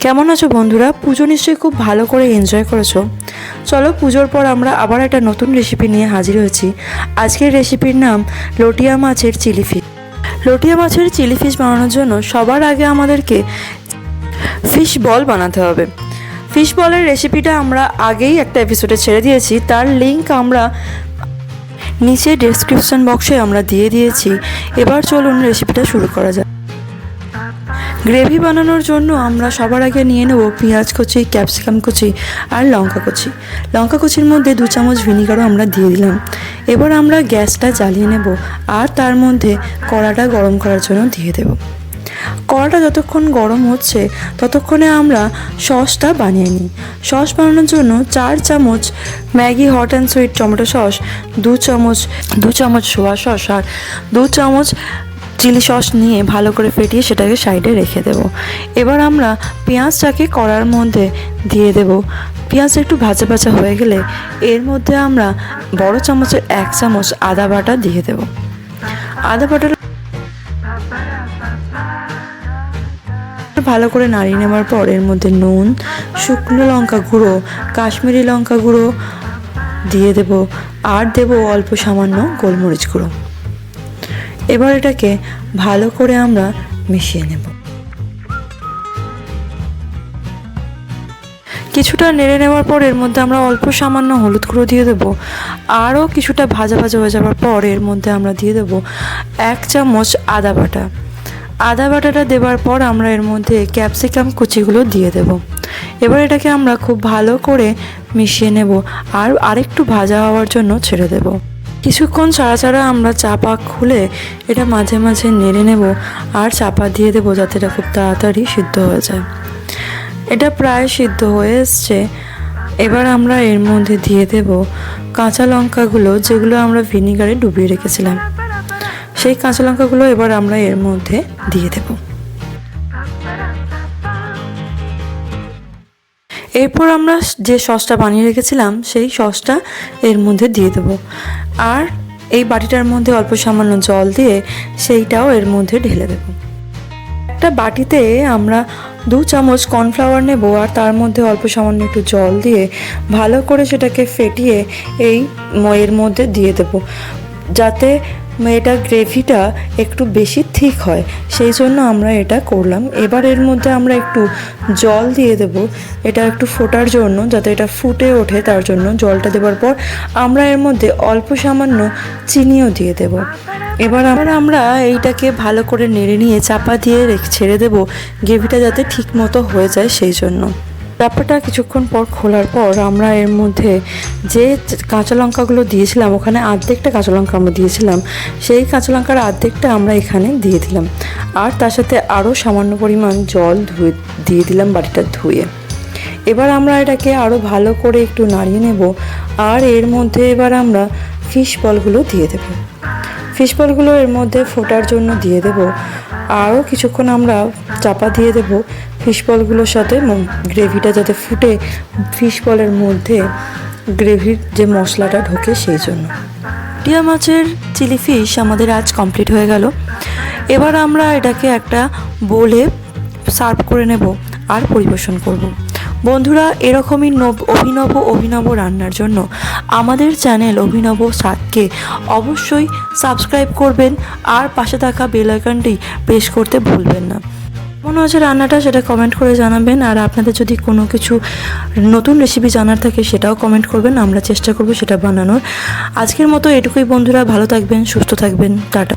কেমন আছো বন্ধুরা? পুজো নিশ্চয়ই খুব ভালো করে এনজয় করেছো। চলো, পুজোর পর আমরা আবার একটা নতুন রেসিপি নিয়ে হাজির হয়েছি। আজকের রেসিপির নাম লোটিয়া মাছের চিলি ফিশ। লোটিয়া মাছের চিলি ফিশ বানানোর জন্য সবার আগে আমাদেরকে ফিশ বল বানাতে হবে। ফিশ বলের রেসিপিটা আমরা আগেই একটা এপিসোডে ছেড়ে দিয়েছি, তার লিঙ্ক আমরা নিচে ডেসক্রিপশন বক্সে আমরা দিয়ে দিয়েছি। এবার চলুন রেসিপিটা শুরু করা যাক। গ্রেভি বানানোর জন্য আমরা সবার আগে নিয়ে নেব পেঁয়াজ কুচি, ক্যাপসিকাম কুচি আর লঙ্কা কুচি। লঙ্কা কুচির মধ্যে 2 চামচ ভিনিগারও আমরা দিয়ে দিলাম। এবার আমরা গ্যাসটা জ্বালিয়ে নেব আর তার মধ্যে কড়াটা গরম করার জন্য দিয়ে দেব। কড়াটা যতক্ষণ গরম হচ্ছে ততক্ষণে আমরা সসটা বানিয়ে নিই। সস বানানোর জন্য 4 চামচ Maggi hot and sweet tomato sauce, 2 চামচ সোয়া সস আর 2 চামচ চিলি সস নিয়ে ভালো করে ফেটিয়ে সেটাকে সাইডে রেখে দেব। এবার আমরা পেঁয়াজটাকে কড়ার মধ্যে দিয়ে দেব। পেঁয়াজ একটু ভাজা ভাজা হয়ে গেলে এর মধ্যে আমরা বড় চামচের 1 চামচ আদা বাটা দিয়ে দেব। আদা বাটা ভালো করে নাড়িয়ে নেওয়ার পর এর মধ্যে নুন, শুকনো লঙ্কা গুঁড়ো, কাশ্মীরি লঙ্কা গুঁড়ো দিয়ে দেব আর দেব অল্প সামান্য গোলমরিচ গুঁড়ো। এবার এটাকে ভালো করে আমরা মিশিয়ে নেব। কিছুটা নেড়ে নেওয়ার পর এর মধ্যে আমরা অল্প সামান্য হলুদ গুঁড়ো দিয়ে দেবো। আরও কিছুটা ভাজা ভাজা হয়ে যাওয়ার পর এর মধ্যে আমরা দিয়ে দেবো 1 চামচ আদা বাটা। আদা বাটাটা দেওয়ার পর আমরা এর মধ্যে ক্যাপসিকাম কুচিগুলো দিয়ে দেব। এবার এটাকে আমরা খুব ভালো করে মিশিয়ে নেব আর আরেকটু ভাজা হওয়ার জন্য ছেড়ে দেব। কিছুক্ষণ ছাড়া আমরা চাপা খুলে এটা মাঝে মাঝে নেড়ে নেব আর চাপা দিয়ে দেবো যাতে এটা খুব তাড়াতাড়ি সিদ্ধ হয়ে যায়। এটা প্রায় সিদ্ধ হয়ে এসছে। এবার আমরা এর মধ্যে দিয়ে দেব কাঁচা লঙ্কাগুলো, যেগুলো আমরা ভিনিগারে ডুবিয়ে রেখেছিলাম। সেই কাঁচা লঙ্কাগুলো এবার আমরা এর মধ্যে দিয়ে দেব। এরপর আমরা যে সসটা বানিয়ে রেখেছিলাম সেই সসটা এর মধ্যে দিয়ে দেব আর এই বাটিটার মধ্যে অল্প সামান্য জল দিয়ে সেইটাও এর মধ্যে ঢেলে দেব। একটা বাটিতে আমরা 2 চামচ কর্নফ্লাওয়ার নেব আর তার মধ্যে অল্প সামান্য একটু জল দিয়ে ভালো করে সেটাকে ফেটিয়ে এই এর মধ্যে দিয়ে দেব, যাতে এটা গ্রেভিটা একটু বেশি থিক হয়, সেই জন্য আমরা এটা করলাম। এবার এর মধ্যে আমরা একটু জল দিয়ে দেব, এটা একটু ফোটার জন্য, যাতে এটা ফুটে ওঠে তার জন্য জলটা দেওয়ার পর আমরা এর মধ্যে অল্প সামান্য চিনিও দিয়ে দেব। এবার আমরা এইটাকে ভালো করে নেড়ে নিয়ে চাপা দিয়ে ছেড়ে দেব, গ্রেভিটা যাতে ঠিক মতো হয়ে যায় সেই জন্য। চাপাটা কিছুক্ষণ পর খোলার পর আমরা এর মধ্যে যে কাঁচা লঙ্কাগুলো দিয়েছিলাম, ওখানে অর্ধেকটা কাঁচা লঙ্কা আমরা দিয়েছিলাম, সেই কাঁচা লঙ্কার অর্ধেকটা আমরা এখানে দিয়ে দিলাম আর তার সাথে আরও সামান্য পরিমাণ জল দিয়ে দিলাম বাটিটা ধুয়ে। এবার আমরা এটাকে আরও ভালো করে একটু নাড়িয়ে নেব আর এর মধ্যে এবার আমরা ফিশ বলগুলো দিয়ে দেব। ফিশ বলগুলো এর মধ্যে ফোটার জন্য দিয়ে দেব। আরও কিছুক্ষণ আমরা চাপা দিয়ে দেব ফিশ বলগুলোর সাথে, গ্রেভিটা যাতে ফুটে ফিশ বলের মধ্যে গ্রেভির যে মশলাটা ঢোকে সেই জন্য। লোটিয়া মাছের চিলি ফিশ আমাদের আজ কমপ্লিট হয়ে গেল। এবার আমরা এটাকে একটা বোলে সার্ভ করে নেব আর পরিবেশন করব। বন্ধুরা, এরকমই অভিনব রান্নার জন্য আমাদের চ্যানেল অভিনব স্বাদকে অবশ্যই সাবস্ক্রাইব করবেন আর পাশে থাকা বেল আইকনটি প্রেস করতে ভুলবেন না। কেমন হচ্ছে রান্নাটা সেটা কমেন্ট করে জানাবেন আর আপনাদের যদি কোনো কিছু নতুন রেসিপি জানার থাকে সেটাও কমেন্ট করবেন, আমরা চেষ্টা করব সেটা বানানোর। আজকের মতো এটুকুই বন্ধুরা, ভালো থাকবেন, সুস্থ থাকবেন, টাটা।